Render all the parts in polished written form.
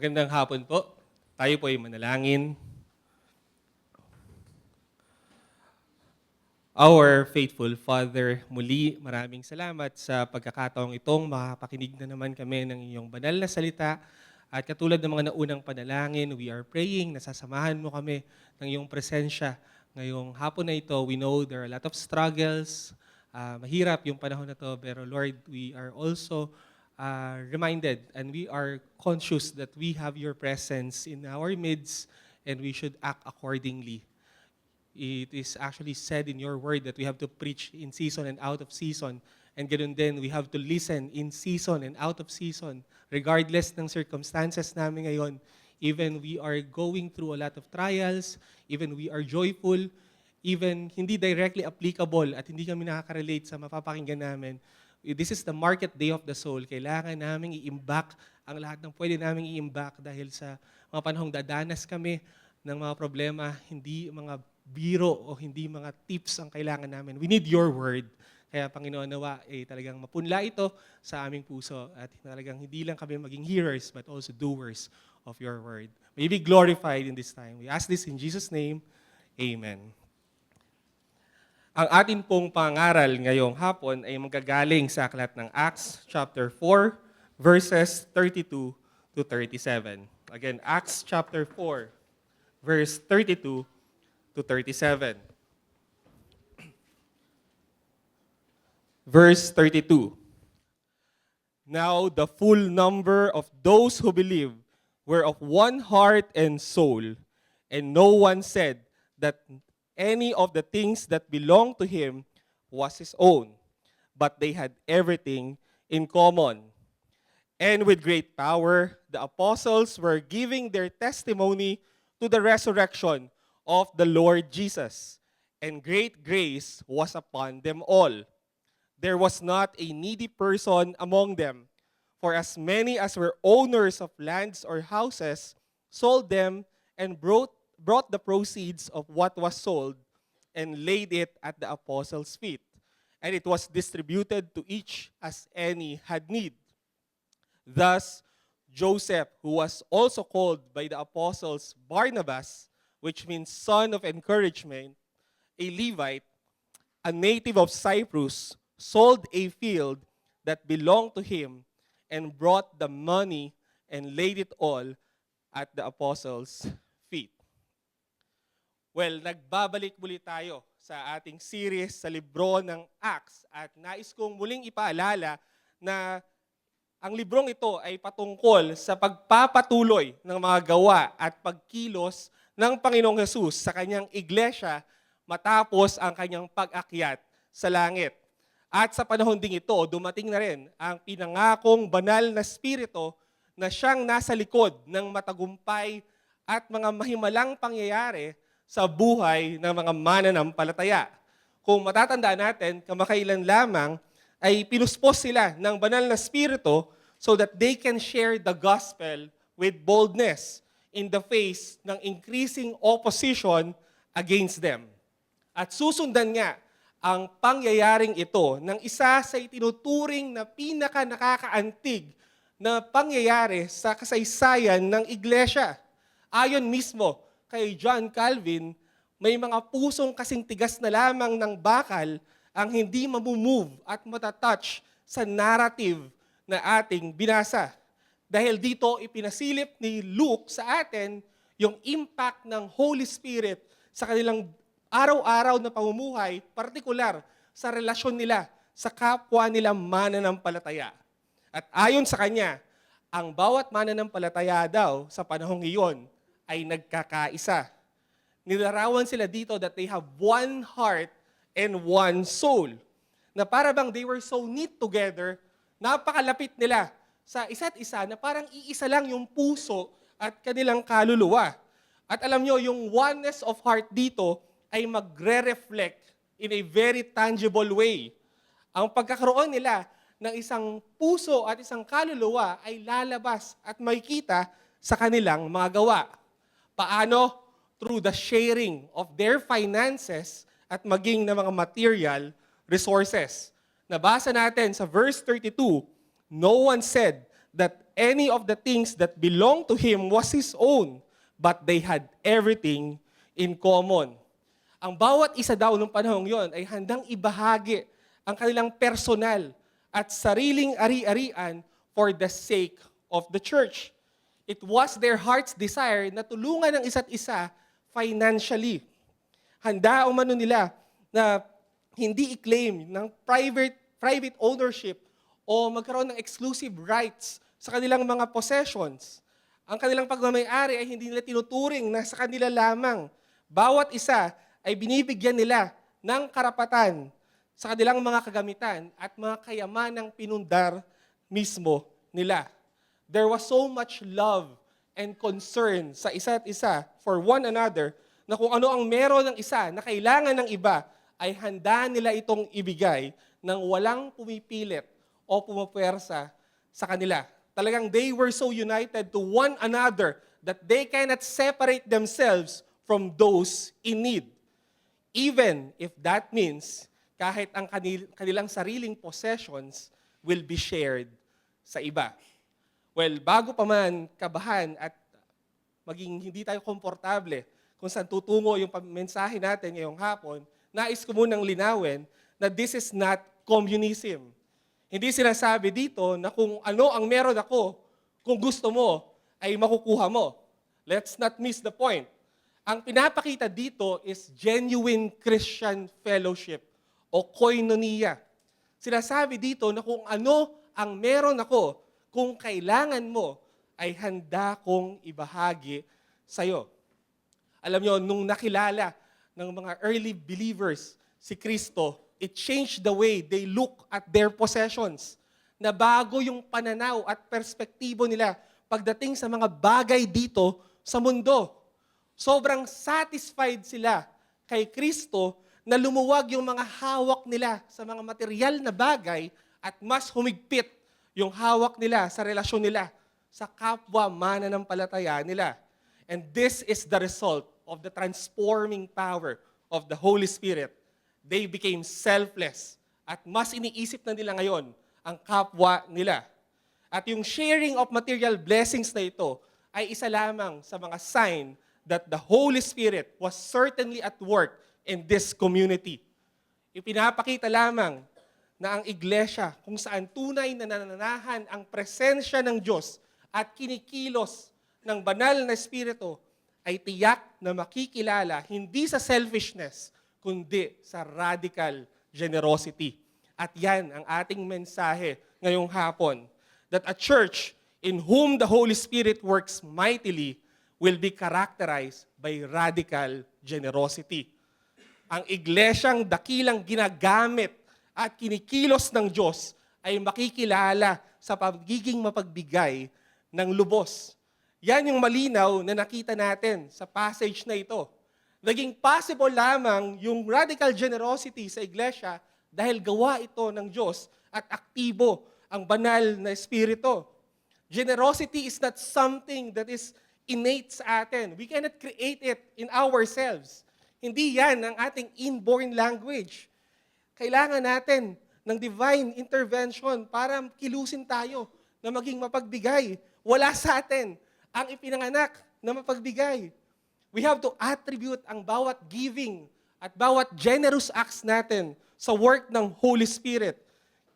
Magandang hapon po. Tayo po ay manalangin. Our faithful Father, muli maraming salamat sa pagkakataong itong makapakinig na naman kami ng iyong banal na salita. At katulad ng mga naunang panalangin, we are praying, nasasamahan mo kami ng iyong presensya. Ngayong hapon na ito, we know there are a lot of struggles. Mahirap yung panahon na to, pero Lord, we are also reminded and we are conscious that we have your presence in our midst and we should act accordingly. It is actually said in your word that we have to preach in season and out of season. And ganun din, we have to listen in season and out of season. Regardless ng circumstances namin ngayon, even we are going through a lot of trials, even we are joyful, even hindi directly applicable at hindi kami nakaka-relate sa mapapakinggan namin, this is the market day of the soul. Kailangan namin i-imbak ang lahat ng pwede namin i-imbak dahil sa mga panahong dadanas kami ng mga problema, hindi mga biro o hindi mga tips ang kailangan namin. We need your word. Kaya Panginoon, nawa talagang mapunla ito sa aming puso at talagang hindi lang kami maging hearers but also doers of your word. May you be glorified in this time. We ask this in Jesus' name. Amen. Ang atin pong pangaral ngayong hapon ay manggagaling sa aklat ng Acts chapter 4 verses 32 to 37. Again, Acts chapter 4 verse 32 to 37. Verse 32. Now the full number of those who believed were of one heart and soul, and no one said that any of the things that belonged to him was his own, but they had everything in common. And with great power, the apostles were giving their testimony to the resurrection of the Lord Jesus, and great grace was upon them all. There was not a needy person among them, for as many as were owners of lands or houses sold them and brought the proceeds of what was sold and laid it at the apostles' feet, and it was distributed to each as any had need. Thus, Joseph, who was also called by the apostles Barnabas, which means son of encouragement, a Levite, a native of Cyprus, sold a field that belonged to him and brought the money and laid it all at the apostles' feet. Well, nagbabalik muli tayo sa ating series sa libro ng Acts at nais kong muling ipaalala na ang librong ito ay patungkol sa pagpapatuloy ng mga gawa at pagkilos ng Panginoong Hesus sa kanyang iglesia matapos ang kanyang pag-akyat sa langit. At sa panahon ding ito, dumating na rin ang pinangakong banal na spirito na siyang nasa likod ng matagumpay at mga mahimalang pangyayari sa buhay ng mga mananampalataya. Kung matatandaan natin, kamakailan lamang ay pinuspos sila ng banal na spirito so that they can share the gospel with boldness in the face ng increasing opposition against them. At susundan nga ang pangyayaring ito ng isa sa itinuturing na pinaka-nakakaantig na pangyayari sa kasaysayan ng iglesia. Ayon mismo kay John Calvin, may mga pusong kasing tigas na lamang ng bakal ang hindi mamumove at matatouch sa narrative na ating binasa. Dahil dito ipinasilip ni Luke sa atin yung impact ng Holy Spirit sa kanilang araw-araw na pamumuhay, partikular sa relasyon nila sa kapwa nila mananampalataya. At ayon sa kanya, ang bawat mananampalataya daw sa panahong iyon ay nagkakaisa. Nilarawan sila dito that they have one heart and one soul. Na para bang they were so knit together, napakalapit nila sa isa't isa na parang iisa lang yung puso at kanilang kaluluwa. At alam nyo, yung oneness of heart dito ay magre-reflect in a very tangible way. Ang pagkakaroon nila ng isang puso at isang kaluluwa ay lalabas at makikita sa kanilang mga gawa. Paano? Through the sharing of their finances at maging ng mga material resources. Nabasa natin sa verse 32, no one said that any of the things that belonged to him was his own, but they had everything in common. Ang bawat isa daw nung panahong yon ay handang ibahagi ang kanilang personal at sariling ari-arian for the sake of the church. It was their heart's desire na tulungan ang isa't isa financially. Handa umano nila na hindi i-claim ng private ownership o magkaroon ng exclusive rights sa kanilang mga possessions. Ang kanilang pagmamayari ay hindi nila tinuturing na sa kanila lamang. Bawat isa ay binibigyan nila ng karapatan sa kanilang mga kagamitan at mga kayamanang pinundar mismo nila. There was so much love and concern sa isa't isa for one another na kung ano ang meron ng isa na kailangan ng iba ay handa nila itong ibigay nang walang pumipilit o pumapwersa sa kanila. Talagang they were so united to one another that they cannot separate themselves from those in need. Even if that means kahit ang kanilang sariling possessions will be shared sa iba. Well, bago pa man kabahan at maging hindi tayo komportable kung saan tutungo yung mensahe natin ngayong hapon, nais ko munang linawin na this is not communism. Hindi sinasabi dito na kung ano ang meron ako, kung gusto mo, ay makukuha mo. Let's not miss the point. Ang pinapakita dito is genuine Christian fellowship o koinonia. Sinasabi dito na kung ano ang meron ako, kung kailangan mo, ay handa kong ibahagi sa'yo. Alam nyo, nung nakilala ng mga early believers si Kristo, it changed the way they look at their possessions. Nabago yung pananaw at perspektibo nila pagdating sa mga bagay dito sa mundo. Sobrang satisfied sila kay Kristo na lumuwag yung mga hawak nila sa mga material na bagay at mas humigpit yung hawak nila sa relasyon nila sa kapwa mananampalataya nila. And this is the result of the transforming power of the Holy Spirit. They became selfless at mas iniisip na nila ngayon ang kapwa nila. At yung sharing of material blessings na ito ay isa lamang sa mga sign that the Holy Spirit was certainly at work in this community. Ipinapakita lamang na ang iglesia kung saan tunay na nananahan ang presensya ng Diyos at kinikilos ng banal na Espiritu ay tiyak na makikilala hindi sa selfishness, kundi sa radical generosity. At yan ang ating mensahe ngayong hapon, that a church in whom the Holy Spirit works mightily will be characterized by radical generosity. Ang iglesyang dakilang ginagamit at kinikilos ng Diyos ay makikilala sa pagiging mapagbigay ng lubos. Yan yung malinaw na nakita natin sa passage na ito. Naging possible lamang yung radical generosity sa iglesia dahil gawa ito ng Diyos at aktibo ang banal na Espiritu. Generosity is not something that is innate sa atin. We cannot create it in ourselves. Hindi yan ang ating inborn language. Kailangan natin ng divine intervention para kilusin tayo na maging mapagbigay. Wala sa atin ang ipinanganak na mapagbigay. We have to attribute ang bawat giving at bawat generous acts natin sa work ng Holy Spirit.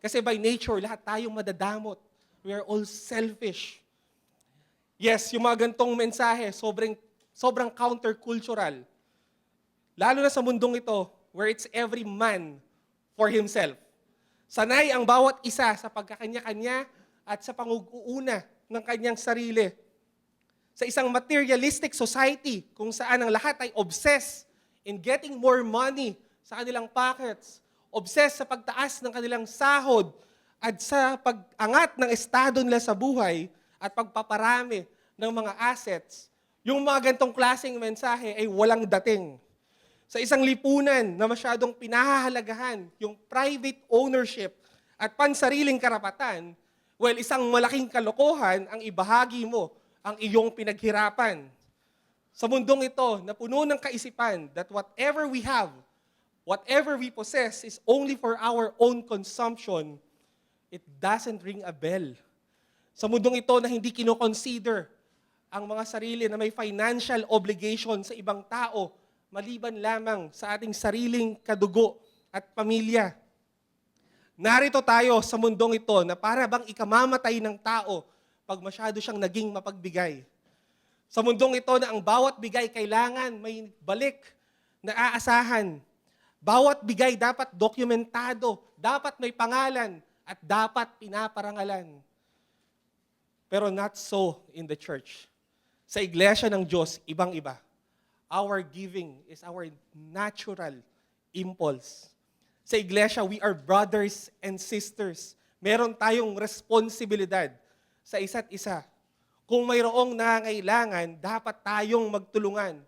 Kasi by nature, lahat tayong madadamot. We are all selfish. Yes, yung mga gantong mensahe, sobrang countercultural. Lalo na sa mundong ito, where it's every man for himself. Sanay ang bawat isa sa pagkakanya-kanya at sa pang-uuna ng kanyang sarili. Sa isang materialistic society kung saan ang lahat ay obsessed in getting more money sa kanilang pockets, obsessed sa pagtaas ng kanilang sahod at sa pag-angat ng estado nila sa buhay at pagpaparami ng mga assets, yung mga gantong klaseng mensahe ay walang dating. Sa isang lipunan na masyadong pinahahalagahan yung private ownership at pansariling karapatan, well, isang malaking kalokohan ang ibahagi mo ang iyong pinaghirapan. Sa mundong ito na puno ng kaisipan that whatever we have, whatever we possess is only for our own consumption, it doesn't ring a bell. Sa mundong ito na hindi kinoconsider ang mga sarili na may financial obligation sa ibang tao, maliban lamang sa ating sariling kadugo at pamilya. Narito tayo sa mundong ito na para bang ikamamatay ng tao pag masyado siyang naging mapagbigay. Sa mundong ito na ang bawat bigay kailangan may balik na aasahan. Bawat bigay dapat dokumentado, dapat may pangalan, at dapat pinaparangalan. Pero not so in the church. Sa iglesia ng Diyos, ibang-iba. Our giving is our natural impulse. Sa iglesia, we are brothers and sisters. Meron tayong responsibilidad sa isa't isa. Kung mayroong nangangailangan, dapat tayong magtulungan.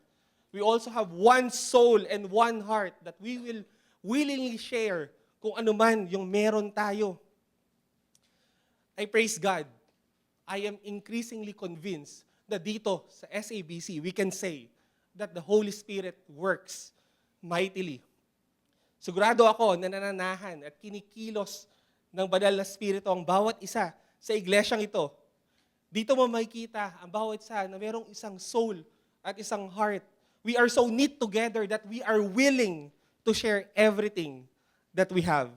We also have one soul and one heart that we will willingly share kung ano man yung meron tayo. I praise God. I am increasingly convinced na dito sa SABC, we can say that the Holy Spirit works mightily. Sigurado ako na nananahan at kinikilos ng banal na Espiritu ang bawat isa sa iglesyang ito. Dito mo makikita ang bawat isa na mayroong isang soul at isang heart. We are so knit together that we are willing to share everything that we have.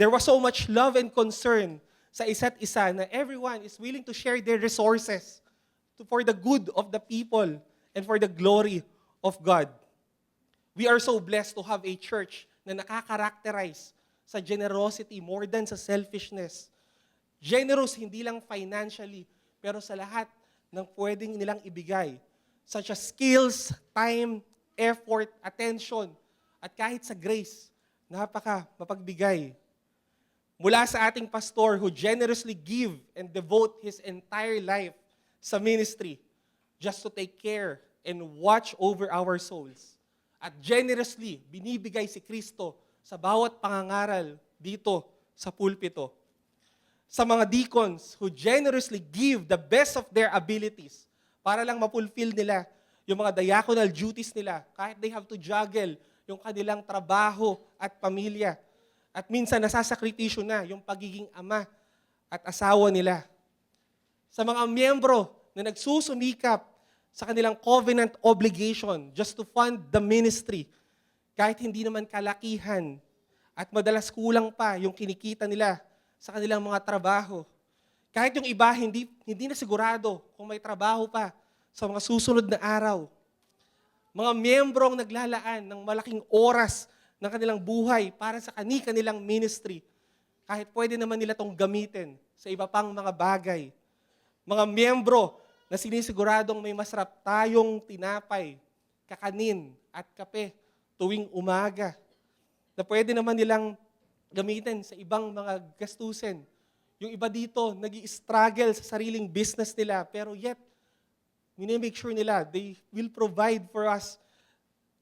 There was so much love and concern sa isa't isa na everyone is willing to share their resources for the good of the people and for the glory of God. We are so blessed to have a church na nakakarakterize sa generosity more than sa selfishness. Generous hindi lang financially, pero sa lahat ng pwedeng nilang ibigay, such as skills, time, effort, attention, at kahit sa grace, mapagbigay. Mula sa ating pastor who generously give and devote his entire life sa ministry just to take care and watch over our souls. At generously, binibigay si Kristo sa bawat pangangaral dito sa pulpito. Sa mga deacons who generously give the best of their abilities para lang mapulfill nila yung mga diaconal duties nila kahit they have to juggle yung kanilang trabaho at pamilya. At minsan nasasakripisyo na yung pagiging ama at asawa nila. Sa mga miyembro na nagsusumikap sa kanilang covenant obligation just to fund the ministry, kahit hindi naman kalakihan at madalas kulang pa yung kinikita nila sa kanilang mga trabaho. Kahit yung iba hindi na sigurado kung may trabaho pa sa mga susunod na araw. Mga miyembrong naglalaan ng malaking oras ng kanilang buhay para sa kanilang ministry, kahit pwede naman nila itong gamitin sa iba pang mga bagay. Mga miyembro na sinisiguradong may masarap tayong tinapay, kakanin at kape tuwing umaga, na pwede naman nilang gamitin sa ibang mga gastusin. Yung iba dito, nag-i-struggle sa sariling business nila, pero yet, make sure nila, they will provide for us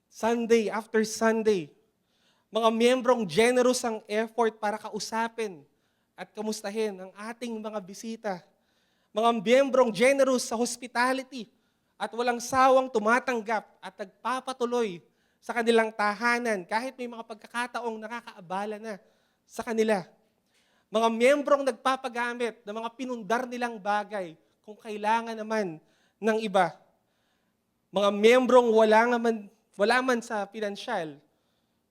Sunday after Sunday. Mga miyembrong generous ang effort para kausapin at kamustahin ang ating mga bisita. Mga miyembrong generous sa hospitality at walang sawang tumatanggap at nagpapatuloy sa kanilang tahanan kahit may mga pagkakataong nakakaabala na sa kanila. Mga miyembrong nagpapagamit ng mga pinundar nilang bagay kung kailangan naman ng iba. Mga miyembrong wala man sa pinansyal,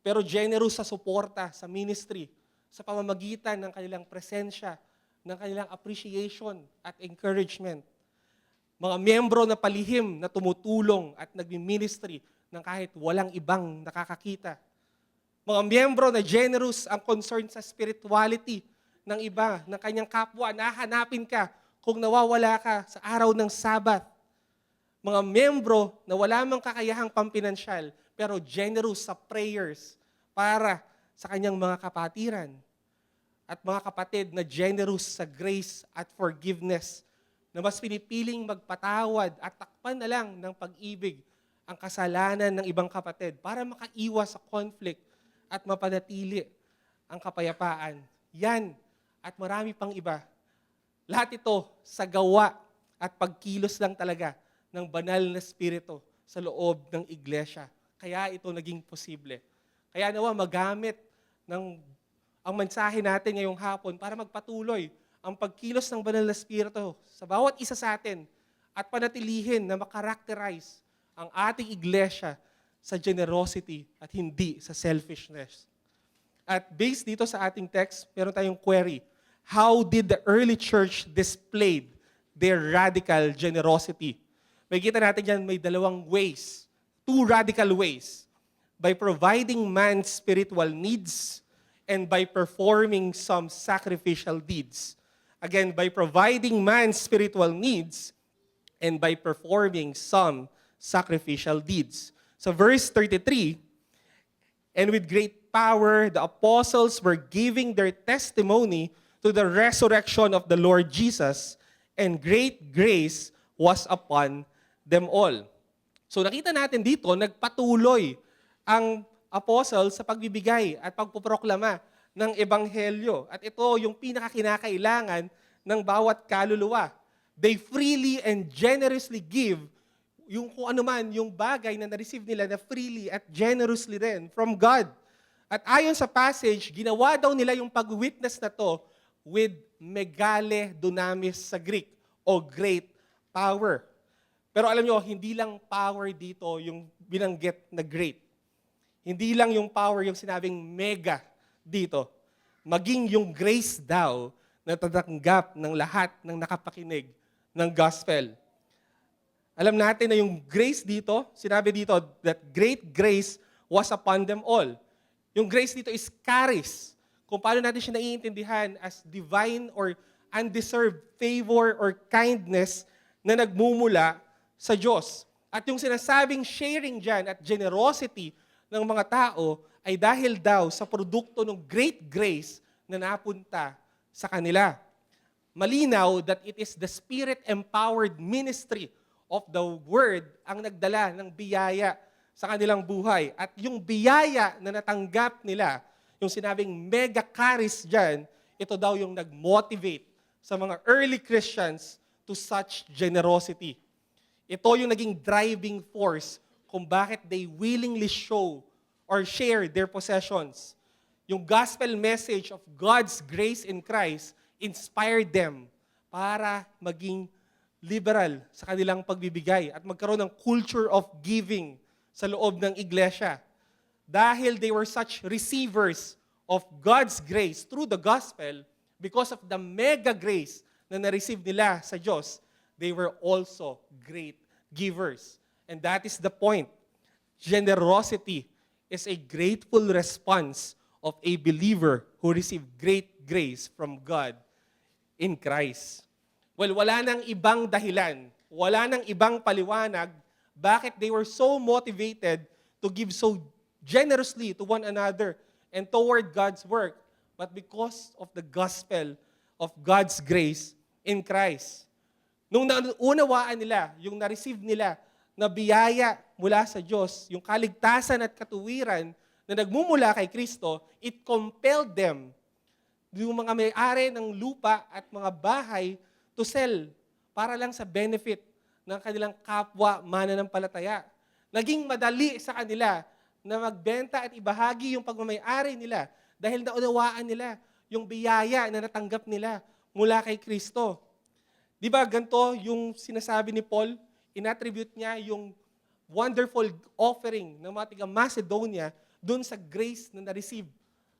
pero generous sa suporta sa ministry sa pamamagitan ng kanilang presensya, ng kanilang appreciation at encouragement. Mga miyembro na palihim na tumutulong at nagmi-ministry ng kahit walang ibang nakakakita. Mga miyembro na generous ang concern sa spirituality ng iba, ng kanyang kapwa, nahanapin ka kung nawawala ka sa araw ng Sabat. Mga miyembro na wala mang kakayahang pampinansyal, pero generous sa prayers para sa kanyang mga kapatiran. At mga kapatid na generous sa grace at forgiveness, na mas pinipiling magpatawad at takpan na lang ng pag-ibig ang kasalanan ng ibang kapatid para makaiwas sa conflict at mapanatili ang kapayapaan. Yan at marami pang iba. Lahat ito sa gawa at pagkilos lang talaga ng banal na Espiritu sa loob ng iglesia. Kaya ito naging posible. Kaya nawa magamit ng ang mensahe natin ngayong hapon para magpatuloy ang pagkilos ng Banal na Espiritu sa bawat isa sa atin at panatilihin na makarakterize ang ating iglesia sa generosity at hindi sa selfishness. At based dito sa ating text, meron tayong query. How did the early church displayed their radical generosity? May kita natin dyan, may dalawang ways. Two radical ways. By providing man's spiritual needs and by performing some sacrificial deeds. Again, by providing man's spiritual needs and by performing some sacrificial deeds. So verse 33, and with great power the apostles were giving their testimony to the resurrection of the Lord Jesus, and great grace was upon them all. So nakita natin dito, nagpatuloy ang apostles sa pagbibigay at pagpoproklama ng ebanghelyo. At ito yung pinakakinakailangan ng bawat kaluluwa. They freely and generously give yung kung ano man, yung bagay na na-receive nila na freely at generously rin from God. At ayon sa passage, ginawa daw nila yung pag-witness na to with megale dunamis sa Greek o great power. Pero alam nyo, hindi lang power dito yung binanggit na great. Hindi lang yung power yung sinabing mega dito. Maging yung grace daw na tatanggap ng lahat ng nakapakinig ng gospel. Alam natin na yung grace dito, sinabi dito that great grace was upon them all. Yung grace dito is charis. Kung paano natin siya naiintindihan as divine or undeserved favor or kindness na nagmumula sa Diyos. At yung sinasabing sharing dyan at generosity ng mga tao ay dahil daw sa produkto ng great grace na napunta sa kanila. Malinaw that it is the Spirit-empowered ministry of the Word ang nagdala ng biyaya sa kanilang buhay. At yung biyaya na natanggap nila, yung sinabing mega charis dyan, ito daw yung nag-motivate sa mga early Christians to such generosity. Ito yung naging driving force kung bakit they willingly show or share their possessions. Yung gospel message of God's grace in Christ inspired them para maging liberal sa kanilang pagbibigay at magkaroon ng culture of giving sa loob ng iglesia. Dahil they were such receivers of God's grace through the gospel, because of the mega grace na na-receive nila sa Diyos, they were also great givers. And that is the point. Generosity is a grateful response of a believer who received great grace from God in Christ. Well, wala nang ibang dahilan, wala nang ibang paliwanag bakit they were so motivated to give so generously to one another and toward God's work, but because of the gospel of God's grace in Christ. Nung naunawaan nila, yung na-receive nila na biyaya mula sa Diyos, yung kaligtasan at katuwiran na nagmumula kay Kristo, it compelled them, yung mga may-ari ng lupa at mga bahay, to sell para lang sa benefit ng kanilang kapwa mananampalataya. Naging madali sa kanila na magbenta at ibahagi yung pagmamay-ari nila dahil naunawaan nila yung biyaya na natanggap nila mula kay Kristo. Di ba ganito yung sinasabi ni Paul? Inattribute niya yung wonderful offering ng mga taga Macedonia doon sa grace na na-receive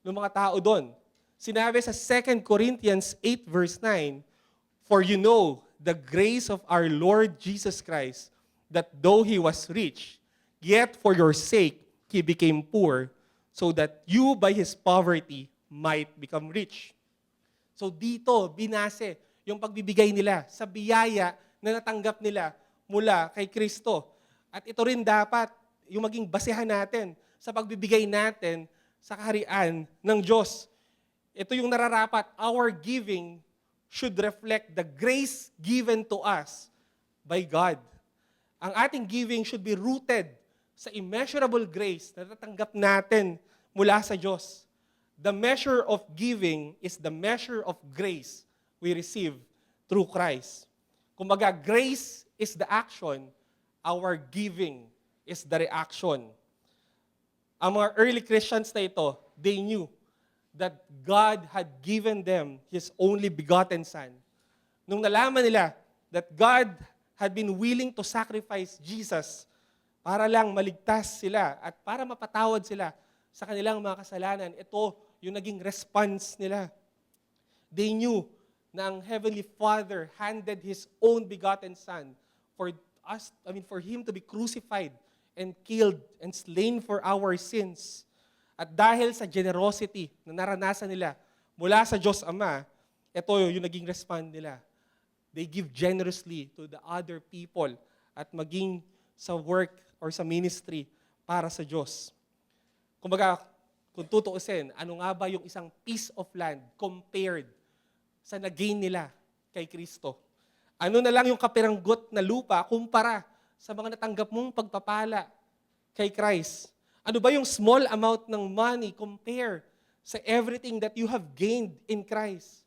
ng mga tao doon. Sinabi sa 2 Corinthians 8 verse 9, "For you know the grace of our Lord Jesus Christ, that though He was rich, yet for your sake He became poor, so that you by His poverty might become rich." So dito, binase yung pagbibigay nila sa biyaya na natanggap nila mula kay Kristo. At ito rin dapat yung maging basehan natin sa pagbibigay natin sa kaharian ng Diyos. Ito yung nararapat, our giving should reflect the grace given to us by God. Ang ating giving should be rooted sa immeasurable grace na tatanggap natin mula sa Diyos. The measure of giving is the measure of grace we receive through Christ. Kumbaga, grace is the action, our giving is the reaction. Ang mga early Christians na ito, they knew that God had given them His only begotten Son. Nung nalaman nila that God had been willing to sacrifice Jesus para lang maligtas sila at para mapatawad sila sa kanilang mga kasalanan, ito yung naging response nila. They knew na ang Heavenly Father handed His own begotten Son for Him to be crucified and killed and slain for our sins. At dahil sa generosity na naranasan nila mula sa Diyos Ama, ito yung naging response nila. They give generously to the other people at maging sa work or sa ministry para sa Diyos. Kumbaga, kung tutuusin, ano nga ba yung isang piece of land compared sa nagain nila kay Kristo? Ano na lang yung kapiranggot na lupa kumpara sa mga natanggap mong pagpapala kay Christ? Ano ba yung small amount ng money compare sa everything that you have gained in Christ?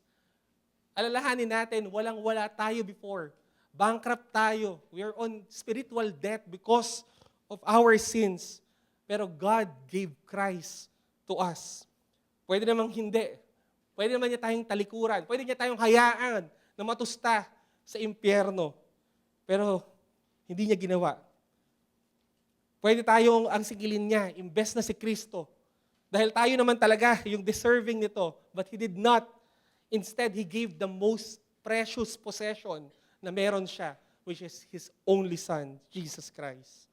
Alalahanin natin, walang-wala tayo before. Bankrupt tayo. We are on spiritual debt because of our sins. Pero God gave Christ to us. Pwede namang hindi. Pwede naman niya tayong talikuran. Pwede niya tayong hayaan na matusta sa impyerno. Pero hindi niya ginawa. Pwede tayong ang sigilin niya, imbes na si Kristo. Dahil tayo naman talaga yung deserving nito. But He did not. Instead, He gave the most precious possession na meron siya, which is His only Son, Jesus Christ.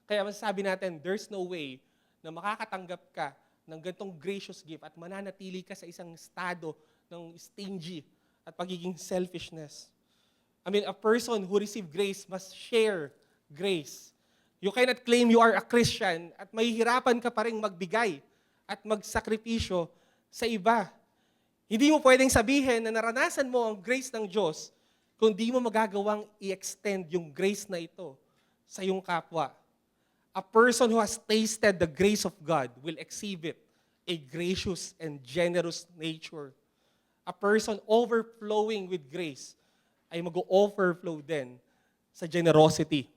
Kaya masasabi natin, there's no way na makakatanggap ka ng ganitong gracious gift at mananatili ka sa isang estado ng stingy at pagiging selfishness. A person who received grace must share grace. You cannot claim you are a Christian at mahihirapan ka pa rin magbigay at magsakripisyo sa iba. Hindi mo pwedeng sabihin na naranasan mo ang grace ng Diyos kung di mo magagawang i-extend yung grace na ito sa iyong kapwa. A person who has tasted the grace of God will exhibit a gracious and generous nature. A person overflowing with grace ay mag-overflow din sa generosity.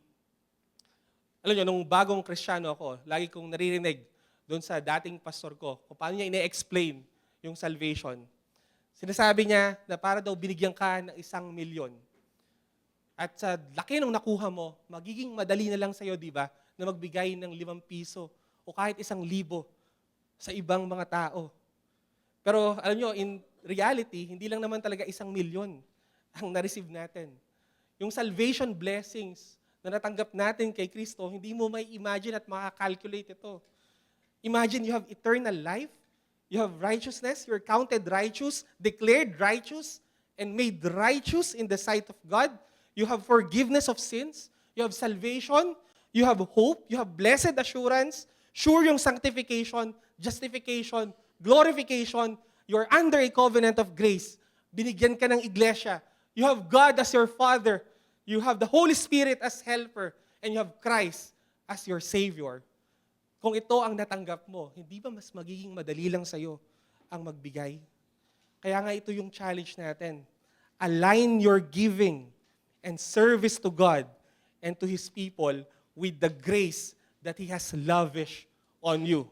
Alam niyo, nung bagong Kristiyano ako, lagi kong naririnig doon sa dating pastor ko kung paano niya ine-explain yung salvation. Sinasabi niya na para daw binigyan ka ng 1,000,000. At sa laki ng nakuha mo, magiging madali na lang sa'yo, di ba, na magbigay ng 5 piso o kahit 1,000 sa ibang mga tao. Pero alam nyo, in reality, hindi lang naman talaga 1,000,000 ang na-receive natin. Yung salvation blessings na natanggap natin kay Kristo, hindi mo may imagine at makakalculate ito. Imagine you have eternal life, you have righteousness, you're counted righteous, declared righteous, and made righteous in the sight of God. You have forgiveness of sins, you have salvation, you have hope, you have blessed assurance, sure yung sanctification, justification, glorification, you're under a covenant of grace. Binigyan ka ng iglesia. You have God as your Father. You have the Holy Spirit as helper. And you have Christ as your Savior. Kung ito ang natanggap mo, hindi ba mas magiging madali lang sa'yo ang magbigay? Kaya nga ito yung challenge natin. Align your giving and service to God and to His people with the grace that He has lavished on you.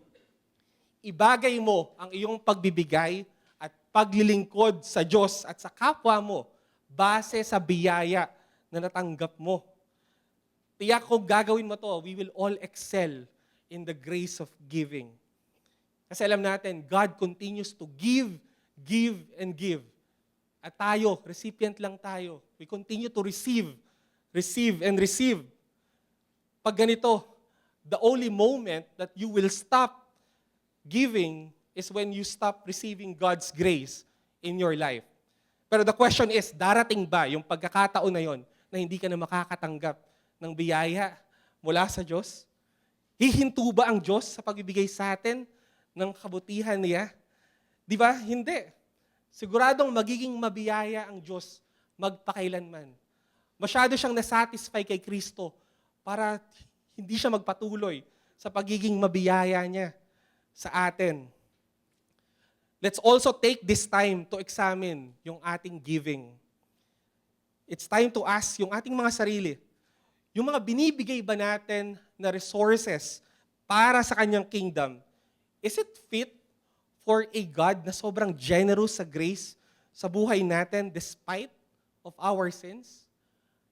Ibagay mo ang iyong pagbibigay at paglilingkod sa Diyos at sa kapwa mo base sa biyaya na natanggap mo. Tiyak kung gagawin mo to, we will all excel in the grace of giving. Kasi alam natin, God continues to give, and give. At tayo, recipient lang tayo. We continue to receive, and receive. Pag ganito, the only moment that you will stop giving is when you stop receiving God's grace in your life. Pero the question is, darating ba yung pagkakataon na yon na hindi ka na makakatanggap ng biyaya mula sa Diyos? Hihinto ba ang Diyos sa pagbibigay sa atin ng kabutihan niya? Di ba? Hindi. Siguradong magiging mabiyaya ang Diyos magpakailanman. Masyado siyang nasatisfy kay Kristo para hindi siya magpatuloy sa pagiging mabiyaya niya sa atin. Let's also take this time to examine yung ating giving. It's time to ask yung ating mga sarili, yung mga binibigay ba natin na resources para sa kanyang kingdom, is it fit for a God na sobrang generous sa grace sa buhay natin despite of our sins?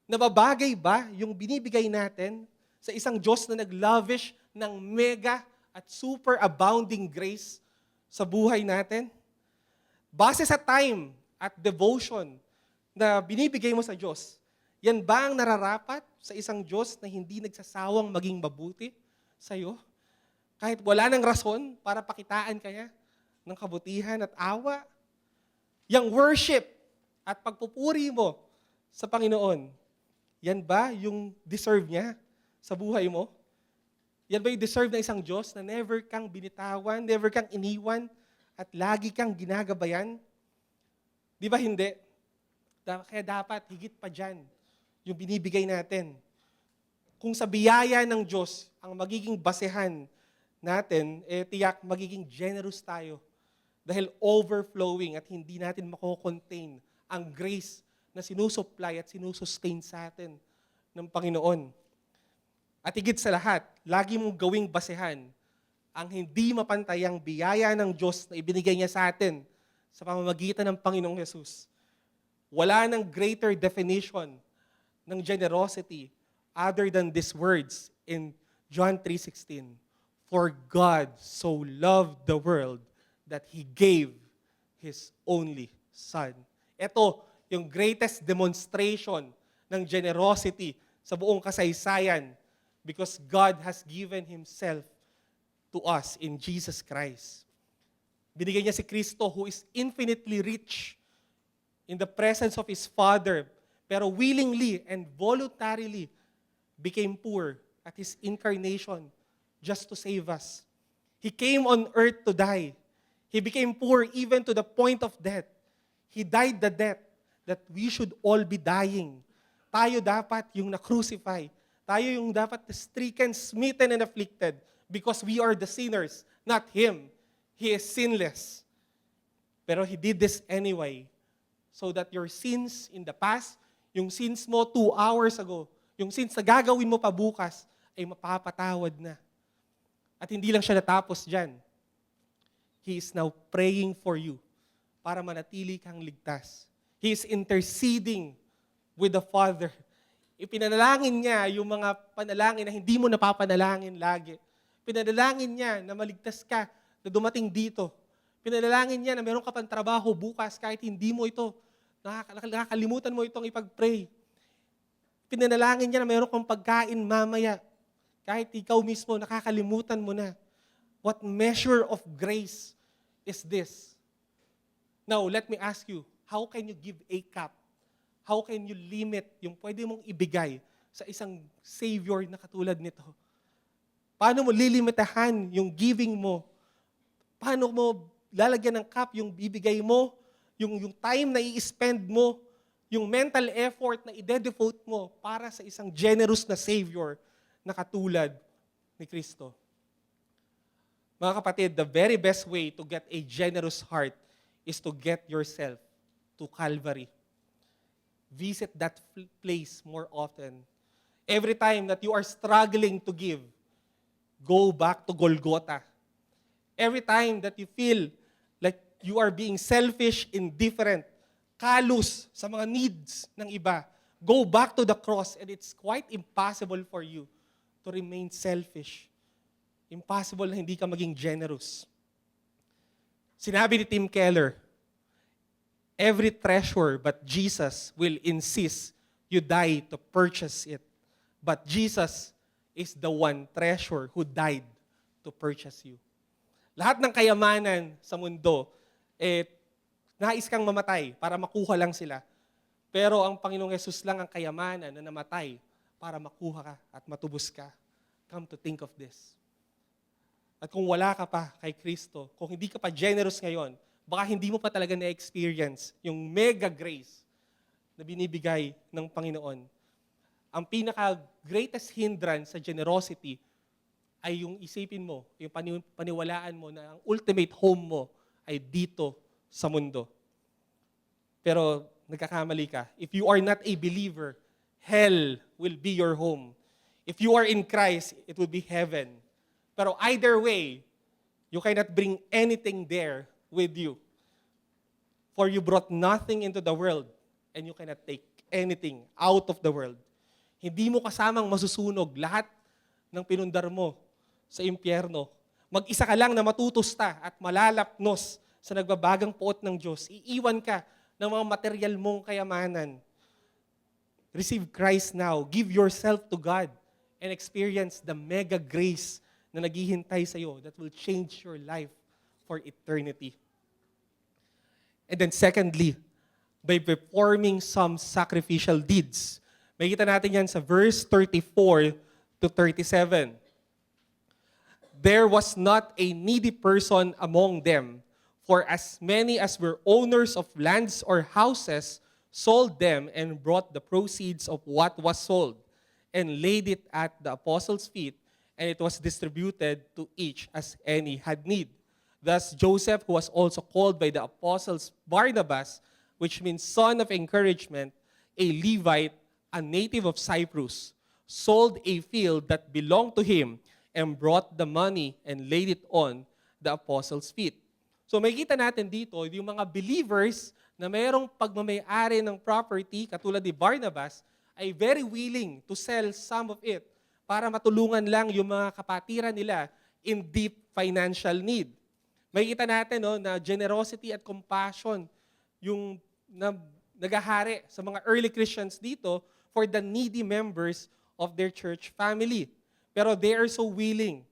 Nababagay ba yung binibigay natin sa isang Diyos na nag-lavish ng mega at super abounding grace sa buhay natin? Base sa time at devotion na binibigay mo sa Diyos, yan ba ang nararapat sa isang Diyos na hindi nagsasawang maging mabuti sa'yo? Kahit wala nang rason para pakitaan kanya ng kabutihan at awa? Yang worship at pagpupuri mo sa Panginoon, yan ba yung deserve niya sa buhay mo? Yan ba yung deserve ng isang Diyos na never kang binitawan, never kang iniwan, at lagi kang ginagabayan? Di ba hindi? Kaya dapat higit pa dyan yung binibigay natin. Kung sa biyaya ng Diyos ang magiging basehan natin, tiyak magiging generous tayo. Dahil overflowing at hindi natin mako-contain ang grace na sinusupply at sinusustain sa atin ng Panginoon. At higit sa lahat, lagi mong gawing basehan ang hindi mapantayang biyaya ng Diyos na ibinigay niya sa atin sa pamamagitan ng Panginoong Yesus. Wala nang greater definition ng generosity other than these words in John 3:16. For God so loved the world that He gave His only Son. Ito yung greatest demonstration ng generosity sa buong kasaysayan because God has given Himself to us in Jesus Christ. Binigay niya si Kristo who is infinitely rich in the presence of His Father, pero willingly and voluntarily became poor at His incarnation just to save us. He came on earth to die. He became poor even to the point of death. He died the death that we should all be dying. Tayo dapat yung na-crucify. Tayo yung dapat stricken, smitten, and afflicted because we are the sinners, not Him. He is sinless. Pero He did this anyway so that your sins in the past, yung sins mo 2 hours ago, yung sins na gagawin mo pa bukas, ay mapapatawad na. At hindi lang siya natapos dyan. He is now praying for you para manatili kang ligtas. He is interceding with the Father. Ipinanalangin niya yung mga panalangin na hindi mo napapanalangin lagi. Pinanalangin niya na maligtas ka, na dumating dito. Pinanalangin niya na meron ka pang trabaho bukas kahit hindi mo ito. Nakakalimutan mo itong ipag-pray. Pinanalangin niya na meron kang pagkain mamaya. Kahit ikaw mismo nakakalimutan mo na. What measure of grace is this? Now, let me ask you, how can you give a cup? How can you limit yung pwede mong ibigay sa isang Savior na katulad nito? Paano mo lilimitahan yung giving mo? Paano mo lalagyan ng cup yung bibigay mo, yung time na i-spend mo, yung mental effort na i-devote mo para sa isang generous na Savior na katulad ni Kristo? Mga kapatid, the very best way to get a generous heart is to get yourself to Calvary. Visit that place more often. Every time that you are struggling to give, go back to Golgotha. Every time that you feel like you are being selfish, indifferent, kalus sa mga needs ng iba, go back to the cross and it's quite impossible for you to remain selfish. Impossible na hindi ka maging generous. Sinabi ni Tim Keller, every treasure but Jesus will insist you die to purchase it. But Jesus is the one treasure who died to purchase you. Lahat ng kayamanan sa mundo, nais kang mamatay para makuha lang sila. Pero ang Panginoong Yesus lang ang kayamanan na namatay para makuha ka at matubos ka. Come to think of this. At kung wala ka pa kay Kristo, kung hindi ka pa generous ngayon, baka hindi mo pa talaga na-experience yung mega grace na binibigay ng Panginoon. Ang pinaka-greatest hindrance sa generosity ay yung isipin mo, yung paniwalaan mo na ang ultimate home mo ay dito sa mundo. Pero nagkakamali ka. If you are not a believer, hell will be your home. If you are in Christ, it will be heaven. Pero either way, You cannot bring anything there with you. For you brought nothing into the world, and you cannot take anything out of the world. Hindi mo kasamang masusunog lahat ng pinundar mo sa impyerno. Mag-isa ka lang na matutusta at malalapnos sa nagbabagang puot ng Diyos. Iiwan ka ng mga material mong kayamanan. Receive Christ now. Give yourself to God and experience the mega grace na naghihintay sa iyo that will change your life for eternity. And then secondly, by performing some sacrificial deeds. Makita natin yan sa verse 34 to 37. There was not a needy person among them, for as many as were owners of lands or houses sold them and brought the proceeds of what was sold and laid it at the apostles' feet, and it was distributed to each as any had need. Thus Joseph, who was also called by the apostles Barnabas, which means son of encouragement, a Levite, a native of Cyprus, sold a field that belonged to him and brought the money and laid it on the apostles' feet. So makikita natin dito, yung mga believers na mayroong pagmamayari ng property, katulad ni Barnabas, ay very willing to sell some of it para matulungan lang yung mga kapatiran nila in deep financial need. Makikita natin na generosity at compassion yung nagahari sa mga early Christians dito for the needy members of their church family. Pero they are so willing.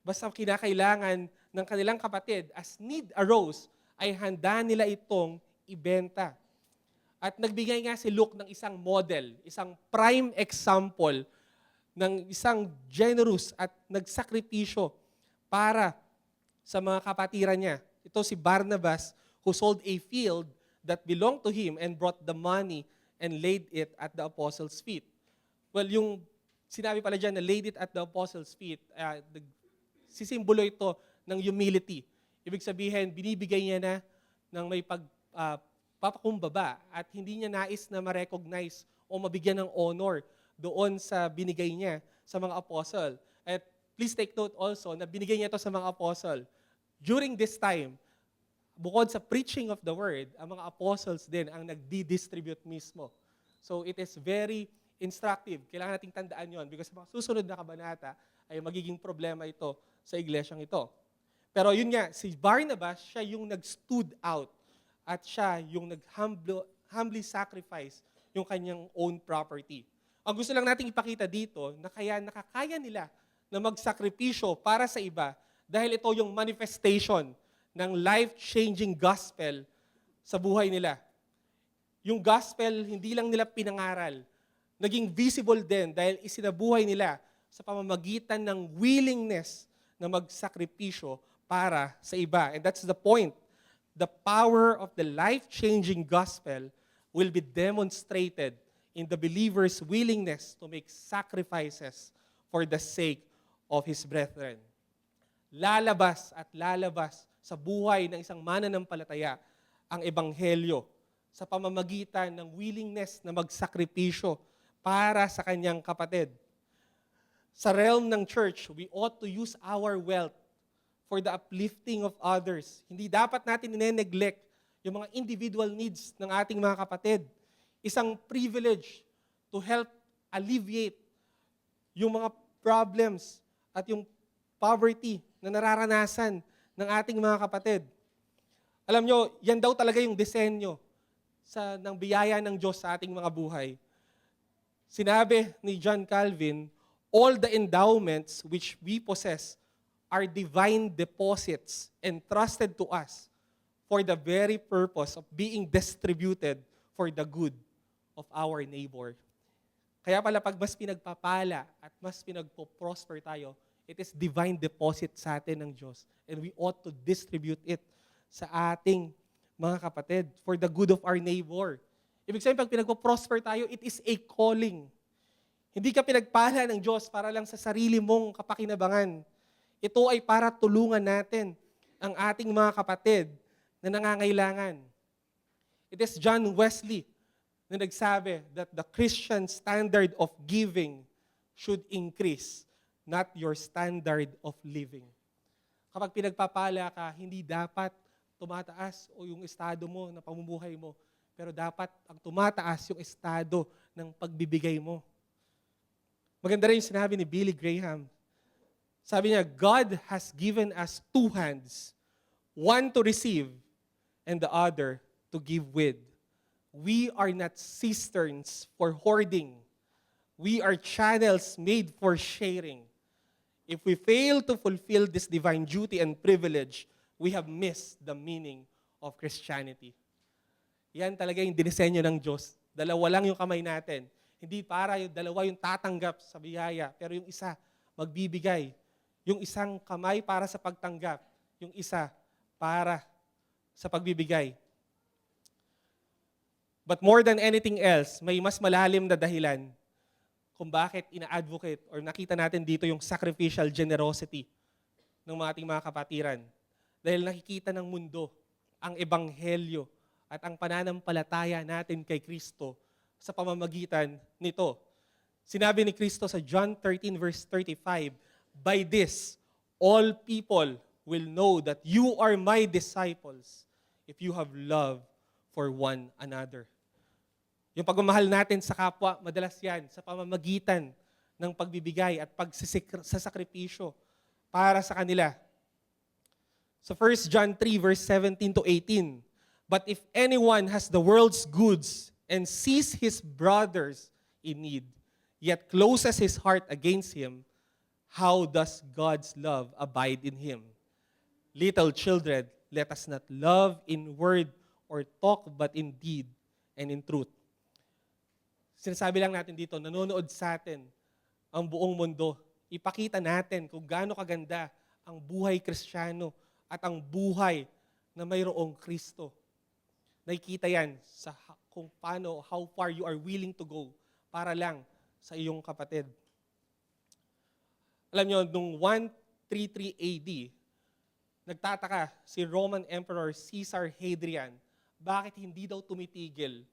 Basta kinakailangan ng kanilang kapatid, as need arose, ay handa nila itong ibenta. At nagbigay nga si Luke ng isang model, isang prime example ng isang generous at nagsakripisyo para sa mga kapatiran niya. Ito si Barnabas, who sold a field that belonged to him and brought the money and laid it at the apostles' feet. Well, yung sinabi pala dyan na laid it at the apostles' feet, sisimbolo ito ng humility. Ibig sabihin, binibigay niya na ng may papakumbaba at hindi niya nais na ma-recognize o mabigyan ng honor doon sa binigay niya sa mga apostle. At please take note also na binigay niya ito sa mga apostle. During this time, bukod sa preaching of the word, ang mga apostles din ang nagdi-distribute mismo. So it is very instructive. Kailangan nating tandaan yon because sa mga susunod na kabanata ay magiging problema ito sa iglesyang ito. Pero yun nga, si Barnabas, siya yung nag-stood out at siya yung nag-humbly sacrifice yung kanyang own property. Ang gusto lang nating ipakita dito na kaya nakakaya nila na magsakripisyo para sa iba dahil ito yung manifestation ng life-changing gospel sa buhay nila. Yung gospel, hindi lang nila pinangaral, naging visible din dahil isinabuhay nila sa pamamagitan ng willingness na magsakripisyo para sa iba. And that's the point. The power of the life-changing gospel will be demonstrated in the believer's willingness to make sacrifices for the sake of his brethren. Lalabas at lalabas sa buhay ng isang mananampalataya ang ebanghelyo sa pamamagitan ng willingness na magsakripisyo para sa kanyang kapatid. Sa realm ng church, we ought to use our wealth for the uplifting of others. Hindi dapat natin ine-neglect yung mga individual needs ng ating mga kapatid. Isang privilege to help alleviate yung mga problems at yung poverty na nararanasan ng ating mga kapatid. Alam nyo, yan daw talaga yung disenyo ng biyaya ng Diyos sa ating mga buhay. Sinabi ni John Calvin, all the endowments which we possess are divine deposits entrusted to us for the very purpose of being distributed for the good of our neighbor. Kaya pala pag mas pinagpapala at mas pinagpo-prosper tayo, it is divine deposit sa atin ng Diyos. And we ought to distribute it sa ating mga kapatid for the good of our neighbor. Ibig sabihin, pag pinagpo-prosper tayo, it is a calling. Hindi ka pinagpala ng Diyos para lang sa sarili mong kapakinabangan. Ito ay para tulungan natin ang ating mga kapatid na nangangailangan. It is John Wesley na nagsabi that the Christian standard of giving should increase, not your standard of living. Kapag pinagpapala ka, hindi dapat tumataas o yung estado mo na pamumuhay mo. Pero dapat ang tumataas yung estado ng pagbibigay mo. Maganda rin yung sinabi ni Billy Graham. Sabi niya, God has given us two hands, one to receive and the other to give with. We are not cisterns for hoarding. We are channels made for sharing. If we fail to fulfill this divine duty and privilege, we have missed the meaning of Christianity. Yan talaga yung dinisenyo ng Diyos. Dalawa lang yung kamay natin. Hindi para yung dalawa yung tatanggap sa biyaya, pero yung isa magbibigay. Yung isang kamay para sa pagtanggap, yung isa para sa pagbibigay. But more than anything else, may mas malalim na dahilan kung bakit ina-advocate or nakita natin dito yung sacrificial generosity ng ating mga kapatiran. Dahil nakikita ng mundo ang ebanghelyo at ang pananampalataya natin kay Kristo sa pamamagitan nito. Sinabi ni Kristo sa John 13 verse 35, "By this, all people will know that you are my disciples if you have love for one another." Yung pagmamahal natin sa kapwa, madalas yan sa pamamagitan ng pagbibigay at pagsasakripisyo para sa kanila. So 1 John 3 verse 17 to 18, "But if anyone has the world's goods and sees his brothers in need, yet closes his heart against him, how does God's love abide in him? Little children, let us not love in word or talk, but in deed and in truth." Sinasabi lang natin dito, nanonood sa atin ang buong mundo. Ipakita natin kung gaano kaganda ang buhay Kristiyano at ang buhay na mayroong Kristo. Nakikita yan sa kung paano, how far you are willing to go para lang sa iyong kapatid. Alam nyo, nung 133 AD, nagtataka si Roman Emperor Caesar Hadrian, bakit hindi daw tumitigil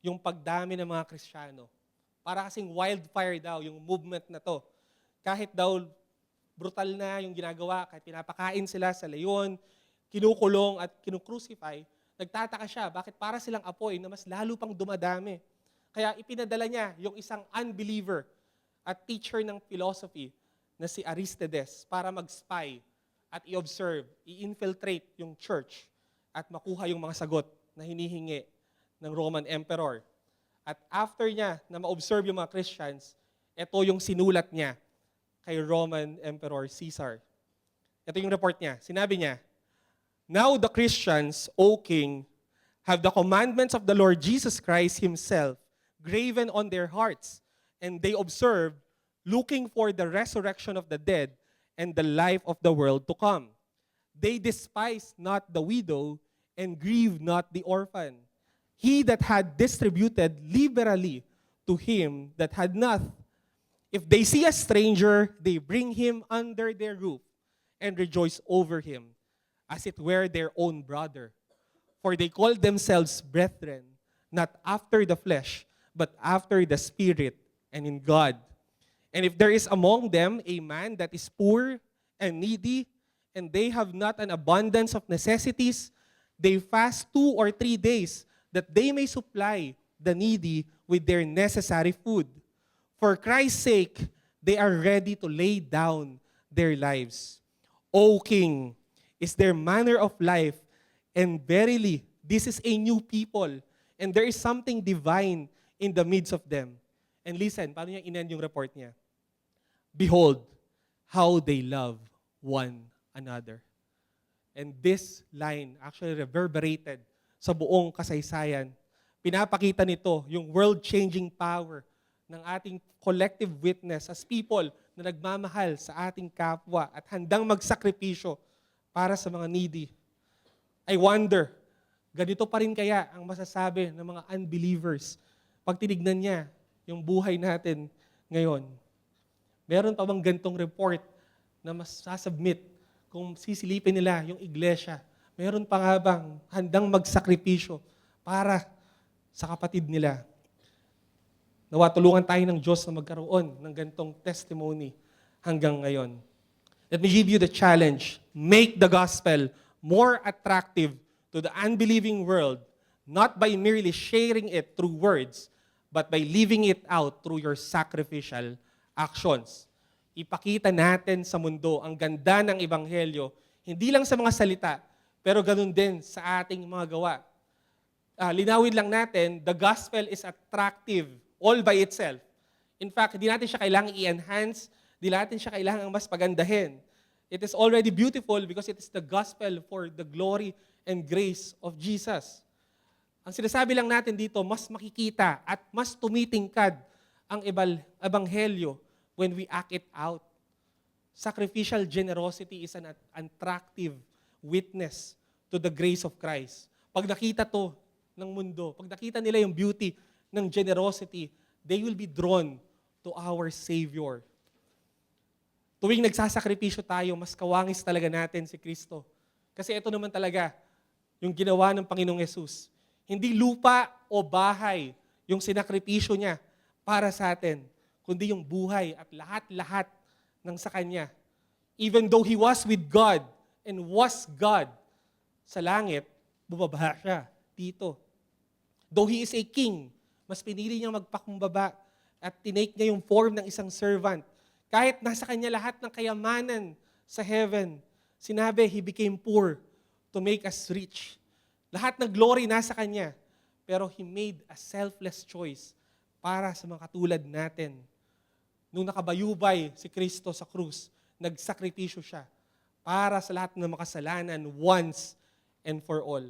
yung pagdami ng mga Kristiyano. Para kasing wildfire daw yung movement na to. Kahit daw brutal na yung ginagawa, kahit pinapakain sila sa leon, kinukulong at kinukrucify, nagtataka siya, bakit para silang apoy na mas lalo pang dumadami. Kaya ipinadala niya yung isang unbeliever at teacher ng philosophy na si Aristides para mag-spy at i-observe, i-infiltrate yung church at makuha yung mga sagot na hinihingi ng Roman Emperor. At after niya na ma-observe yung mga Christians, ito yung sinulat niya kay Roman Emperor Caesar. Ito yung report niya. Sinabi niya, "Now the Christians, O King, have the commandments of the Lord Jesus Christ Himself graven on their hearts, and they observe, looking for the resurrection of the dead and the life of the world to come. They despise not the widow and grieve not the orphan. He that had distributed liberally to him that had not. If they see a stranger, they bring him under their roof and rejoice over him, as it were their own brother. For they call themselves brethren, not after the flesh, but after the Spirit and in God. And if there is among them a man that is poor and needy, and they have not an abundance of necessities, they fast 2 or 3 days, that they may supply the needy with their necessary food. For Christ's sake, they are ready to lay down their lives. O King, is their manner of life, and verily, this is a new people, and there is something divine in the midst of them." And listen, paano niya in-end yung report niya? "Behold, how they love one another." And this line actually reverberated sa buong kasaysayan. Pinapakita nito yung world-changing power ng ating collective witness as people na nagmamahal sa ating kapwa at handang magsakripisyo para sa mga needy. I wonder, ganito pa rin kaya ang masasabi ng mga unbelievers pag tinignan niya yung buhay natin ngayon? Meron pa bang gantong report na masasubmit kung sisilipin nila yung iglesia? Meron pa nga bang handang magsakripisyo para sa kapatid nila? Nawa tulungan tayo ng Diyos na magkaroon ng gantong testimony hanggang ngayon. Let me give you the challenge. Make the gospel more attractive to the unbelieving world, not by merely sharing it through words, but by living it out through your sacrificial actions. Ipakita natin sa mundo ang ganda ng Ebanghelyo, hindi lang sa mga salita, pero ganun din sa ating mga gawa. Linawin lang natin, the gospel is attractive all by itself. In fact, hindi natin siya kailangang i-enhance, hindi natin siya kailangang mas pagandahin. It is already beautiful because it is the gospel for the glory and grace of Jesus. Ang sinasabi lang natin dito, mas makikita at mas tumitingkad ang ebanghelyo when we act it out. Sacrificial generosity is an attractive witness to the grace of Christ. Pag nakita to ng mundo, pag nakita nila yung beauty ng generosity, they will be drawn to our Savior. Tuwing nagsasakripisyo tayo, mas kawangis talaga natin si Kristo. Kasi ito naman talaga yung ginawa ng Panginoong Yesus. Hindi lupa o bahay yung sinakripisyo niya para sa atin, kundi yung buhay at lahat-lahat ng sa Kanya. Even though He was with God and was God sa langit, bumaba siya dito. Though He is a king, mas pinili niyang magpakumbaba at tinake niya yung form ng isang servant. Kahit nasa Kanya lahat ng kayamanan sa heaven, sinabi, He became poor to make us rich. Lahat ng glory nasa Kanya, pero He made a selfless choice para sa mga katulad natin. Nung nakabayubay si Kristo sa krus, nagsakripisyo siya para sa lahat ng makasalanan once and for all.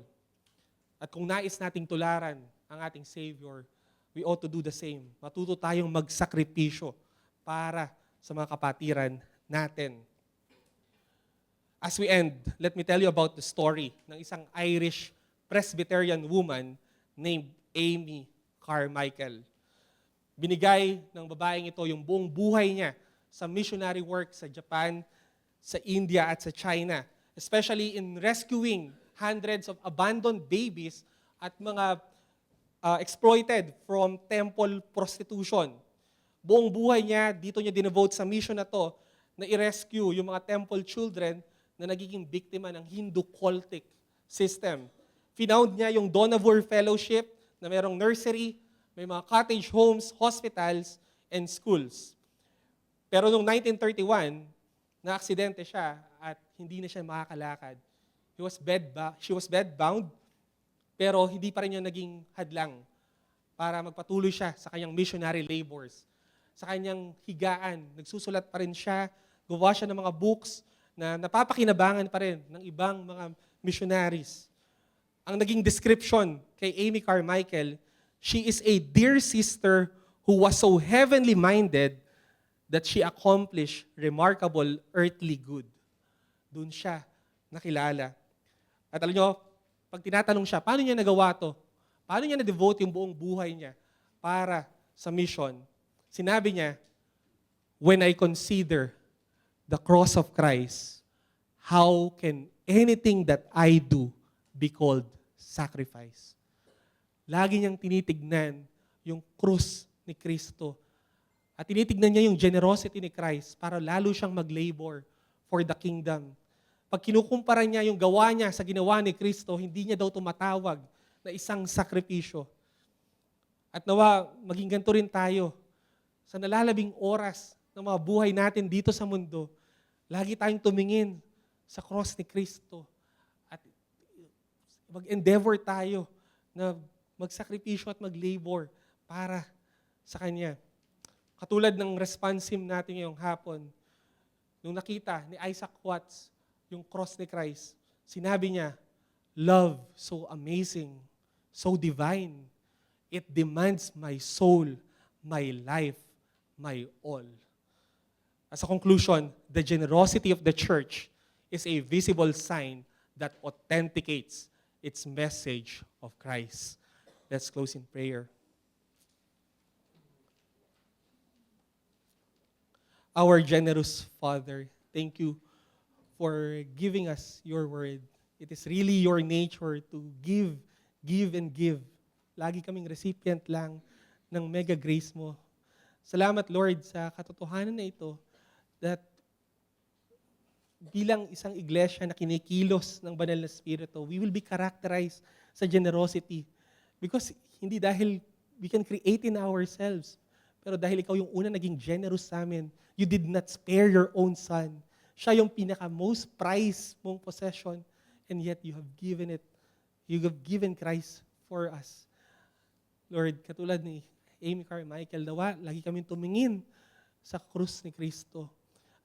At kung nais nating tularan ang ating Savior, we ought to do the same. Matuto tayong magsakripisyo para sa mga kapatiran natin. As we end, let me tell you about the story ng isang Irish Presbyterian woman named Amy Carmichael. Binigay ng babaeng ito yung buong buhay niya sa missionary work sa Japan, sa India at sa China, especially in rescuing hundreds of abandoned babies at mga exploited from temple prostitution. Buong buhay niya, dito niya dinevote sa mission na to, na i-rescue yung mga temple children na nagiging biktima ng Hindu cultic system. Finound niya yung Dohnavur Fellowship na mayroong nursery, may mga cottage homes, hospitals, and schools. Pero noong 1931, na-aksidente siya at hindi na siya makakalakad. She was bedbound, pero hindi pa rin niya naging hadlang para magpatuloy siya sa kanyang missionary labors. Sa kanyang higaan, nagsusulat pa rin siya, gawa siya ng mga books na napapakinabangan pa rin ng ibang mga missionaries. Ang naging description kay Amy Carmichael, she is a dear sister who was so heavenly minded that she accomplished remarkable earthly good. Doon siya nakilala. At alam nyo, pag tinatanong siya, paano niya nagawa to? Paano niya na-devote yung buong buhay niya para sa mission? Sinabi niya, when I consider the cross of Christ, how can anything that I do be called sacrifice? Lagi niyang tinitignan yung krus ni Kristo. At tinitignan niya yung generosity ni Christ para lalo siyang mag-labor for the kingdom. Pag kinukumpara niya yung gawa niya sa ginawa ni Kristo, hindi niya daw tumatawag na isang sakripisyo. At nawa, maging ganito rin tayo. Sa nalalabing oras ng mga buhay natin dito sa mundo, lagi tayong tumingin sa cross ni Kristo. At mag-endeavor tayo na magsakripisyo at mag-labor para sa Kanya. Katulad ng response hymn natin ngayong hapon, nung nakita ni Isaac Watts yung cross ni Christ, sinabi niya, love so amazing, so divine, it demands my soul, my life, my all. As a conclusion, the generosity of the church is a visible sign that authenticates its message of Christ. Let's close in prayer. Our generous Father, thank you for giving us your word. It is really your nature to give, and give. Lagi kaming recipient lang ng mega grace mo. Salamat, Lord, sa katotohanan na ito that bilang isang iglesia na kinikilos ng banal na spirito, we will be characterized sa generosity. Because hindi dahil we can create in ourselves, pero dahil ikaw yung una naging generous sa amin, you did not spare your own son. Siya yung pinaka-most prized mong possession, and yet you have given it. You have given Christ for us. Lord, katulad ni Amy Carmichael, lagi kami tumingin sa krus ni Kristo.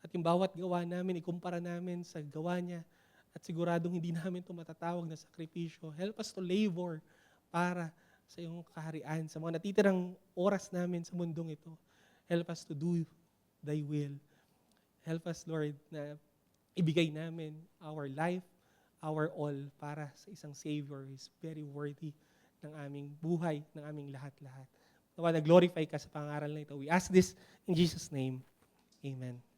At yung bawat gawa namin, ikumpara namin sa gawa niya. At siguradong hindi namin ito matatawag na sakripisyo. Help us to labor para sa iyong kaharian, sa mga natitirang oras namin sa mundong ito. Help us to do thy will. Help us, Lord, na ibigay namin our life, our all para sa isang Savior who is very worthy ng aming buhay, ng aming lahat-lahat. Nawa na glorify ka sa pangaral na ito. We ask this in Jesus' name. Amen.